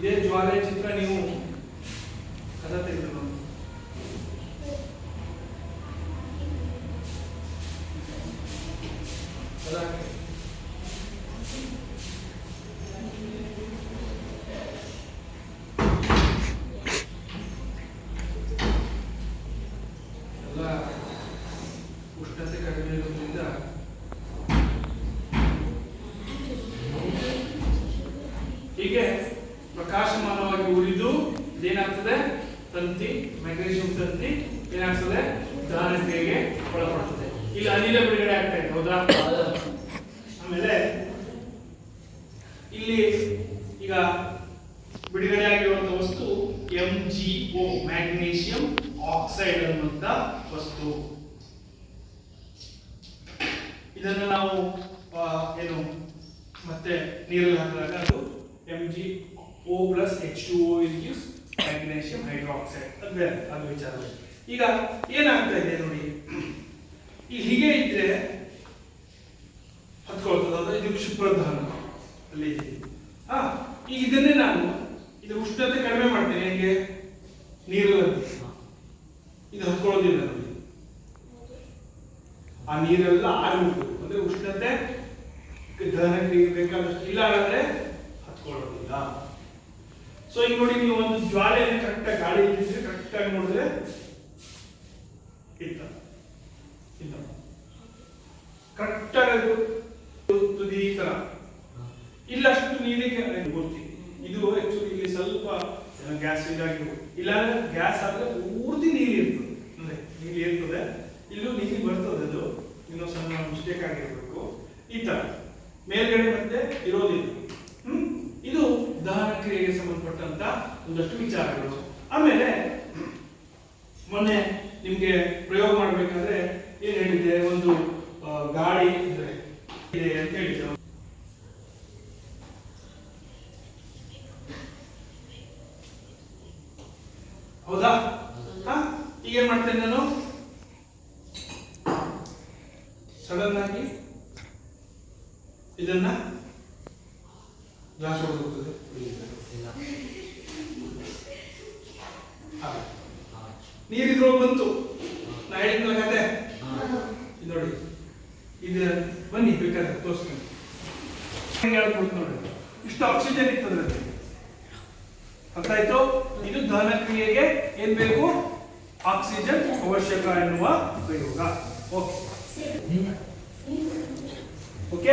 ಇದೇ ಜ್ವಾಲೆ ಚಿತ್ರ ನೀವು ಕದ ತೆಗೆದು ಎಲ್ಲ ಉಷ್ಣತೆ ಕಡಿಮೆ ಇರೋದ್ರಿಂದ ಹೀಗೆ ಪ್ರಕಾಶಮಾನವಾಗಿ ಉರಿದು ಇದೇನಾಗ್ತದೆ, ತಂತಿ ಮ್ಯಾಗ್ನೀಷಿಯಂ ತಂತಿ ಏನಾಗ್ತದೆ, ದಹನ ಕ್ರಿಯೆಗೆ ಒಳಪಡುತ್ತದೆ. ಇಲ್ಲಿ ಅನಿಲ ಬಿಡುಗಡೆ ಆಗ್ತಾ ಇದೆ, ಹೌದಾ? ಆಮೇಲೆ ಇಲ್ಲಿ ಈಗ ಬಿಡುಗಡೆ ಆಗಿರುವಂತಹ ವಸ್ತು MgO ಮ್ಯಾಗ್ನೀಷಿಯಂ ಆಕ್ಸೈಡ್ ಅನ್ನುವಂತ ವಸ್ತು. ಇದನ್ನು ನಾವು ಏನು ಮತ್ತೆ ನೀರಲ್ಲಿ ಹಾಕಿದಾಗ ಅದು MgO plus H2O gives magnesium hydroxide. ಅದು ಬೇರೆ, ಅದು ವಿಚಾರ. ಈಗ ಏನಾಗ್ತಾ ಇದೆ ನೋಡಿ, ಈ ಹೀಗೆ ಇದ್ರೆ ಹತ್ಕೊಳ್ತದೆ, ಅಂದ್ರೆ ಇದು ಕ್ಷಿಪ್ರದಹನ ಅಲ್ಲಿ ಇದೆ. ಈಗ ಇದನ್ನೇ ನಾನು ಇದು ಉಷ್ಣತೆ ಕಡಿಮೆ ಮಾಡ್ತೇನೆ, ಹೇಗೆ ನೀರಲ್ಲಿ ಇದು ಹತ್ಕೊಳ್ಳೋದಿಲ್ಲ ನೋಡಿ, ಆ ನೀರೆಲ್ಲ ಆರಿಬಿಟ್ಟು, ಅಂದ್ರೆ ಉಷ್ಣತೆ ದಹನ ಕ್ರಿಯೆ ಬೇಕಾದಷ್ಟು ಇಲ್ಲ ಅಂದ್ರೆ ಹತ್ಕೊಳ್ಳೋದಿಲ್ಲ. ಸೊ ಈಗ ನೋಡಿ, ನೀವು ಒಂದು ಜ್ವಾಲೆಯನ್ನು ಕರೆಕ್ಟ್ ಆಗಿ ಗಾಳಿ ಇದ್ದಿದ್ರೆ ಕರೆಕ್ಟ್ ಆಗಿ ನೋಡಿದ್ರೆ ಇತ್ತ ಕರೆಕ್ಟ್ ಆಗಿ ತುದಿ ಈ ತರ ಇಲ್ಲಷ್ಟು ನೀರಿಗೆ ಗೊತ್ತಿ. ಇದು ಆಕ್ಚುಲಿ ಇಲ್ಲಿ ಸ್ವಲ್ಪ ಗ್ಯಾಸ್ ಇದಾಗಿ, ಇಲ್ಲಾಂದ್ರೆ ಗ್ಯಾಸ್ ಆದ್ರೆ ಪೂರ್ತಿ ನೀರು ಇರ್ತದೆ, ಅಂದ್ರೆ ನೀರು ಇರ್ತದೆ, ಇಲ್ಲೂ ನೀರು ಬರ್ತದೆ. ಅದು ಇನ್ನೂ ಸಣ್ಣ ಮಿಸ್ಟೇಕ್ ಆಗಿರ್ಬೇಕು. ಈ ತರ ಮೇಲ್ಗಡೆ ಮತ್ತೆ ಇರೋದಿಲ್ಲ. ಇದು ದಹನ ಕ್ರಿಯೆಗೆ ಸಂಬಂಧಪಟ್ಟಂತ ಒಂದಷ್ಟು ವಿಚಾರಗಳು. ಆಮೇಲೆ ಮೊನ್ನೆ ನಿಮ್ಗೆ ಪ್ರಯೋಗ ಮಾಡ್ಬೇಕಾದ್ರೆ ಏನ್ ಹೇಳಿದೆ, ಒಂದು ಗಾಳಿ ಇದೆ ಅಂತ ಹೇಳಿದ್ದೆ, ಹೌದಾ? ಈಗ ಏನ್ ಮಾಡ್ತೇನೆ ನಾನು, ಸಡನ್ ಆಗಿ ಇದನ್ನ ಗ್ಲಾಸ್ ಹೊಡೆದೋಗ್ತದೆ, ನೀರಿದ್ರೊಳಗೆ ಬಂತು. ನಾ ಹೇಳಿದ್ನಲ್ಲ ಕತೆ, ಇದು ನೋಡಿ, ಇದು ಬನ್ನಿ ಬೇಕಾದ್ರೆ ತೋರಿಸ್ತೀನಿ. ನೋಡಿ, ಇಷ್ಟು ಆಕ್ಸಿಜನ್ ಇರ್ತದೆ, ಅರ್ಥ ಆಯ್ತು? ಇದು ದಹನ ಕ್ರಿಯೆಗೆ ಏನ್ ಬೇಕು, ಆಕ್ಸಿಜನ್ ಅವಶ್ಯಕ ಎನ್ನುವ ಪ್ರಯೋಗ. Okay okay.